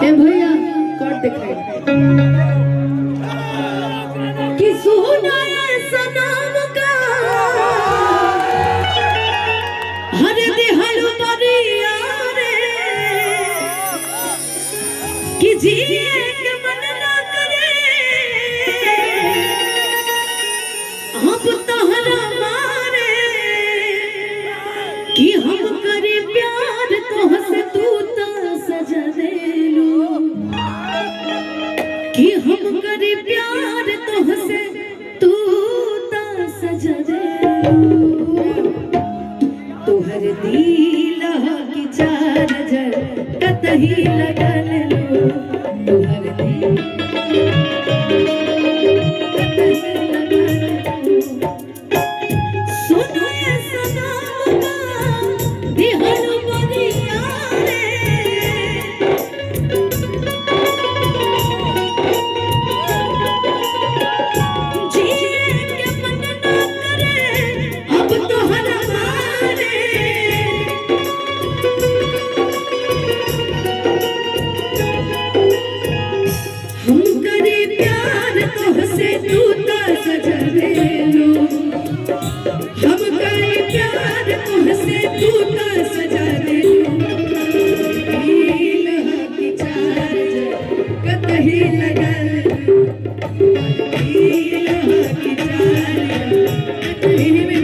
ए भैया कट दिखाई कि सुना सनम का हर दिहल परिया रे कि जिए के मन ना करे हम तोहरा मारे कि हम करे प्यार तोहसे तू तो सजा देलू कि हम करे प्यार तोहसे तू तो सजा देलू तोहर दिल की चार जर कतही लगल लो तोहर दिल कतही लगल लो सुनो ये सनम का दिहल परिया रे जिए के मन ना करे अब तोहरा मारे हम करे प्यार तोहसे तू तो सजा देलू हम करे प्यार तोहसे तू तो सजा देलू दिल की चार कतही लगल दिल की चार कतही में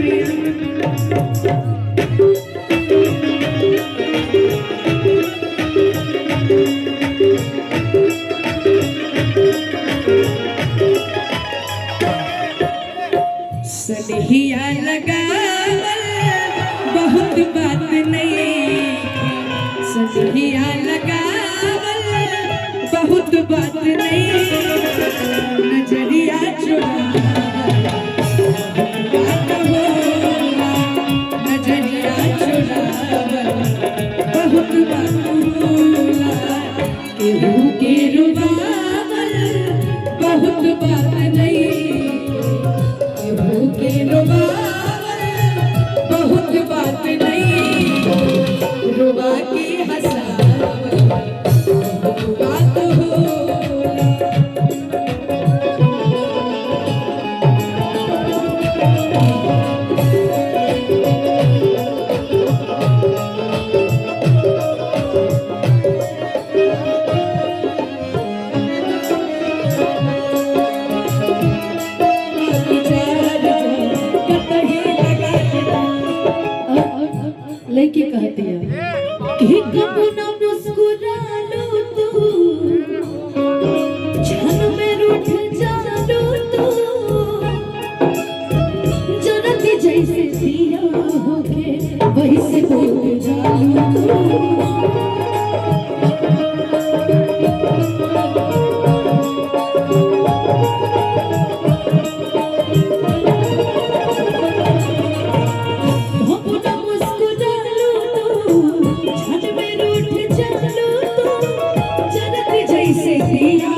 सनहिया लगावल बहुत बात नहीं सनहिया लगावल बहुत बात नहीं नजरिया चुरावल बात होला नजरिया चुरावल बहुत बात होला केहू के रुबावल बहुत बात नहीं के रुबावल बहुत बात नहीं रुबा के हंसावल बहुत बात होला लड़की कहती है कि कब ना मुस्कुरा लो तू क्षण में रूठ जालो तू जरत जैसे दिया होके वैसे हो जालो तू से दिया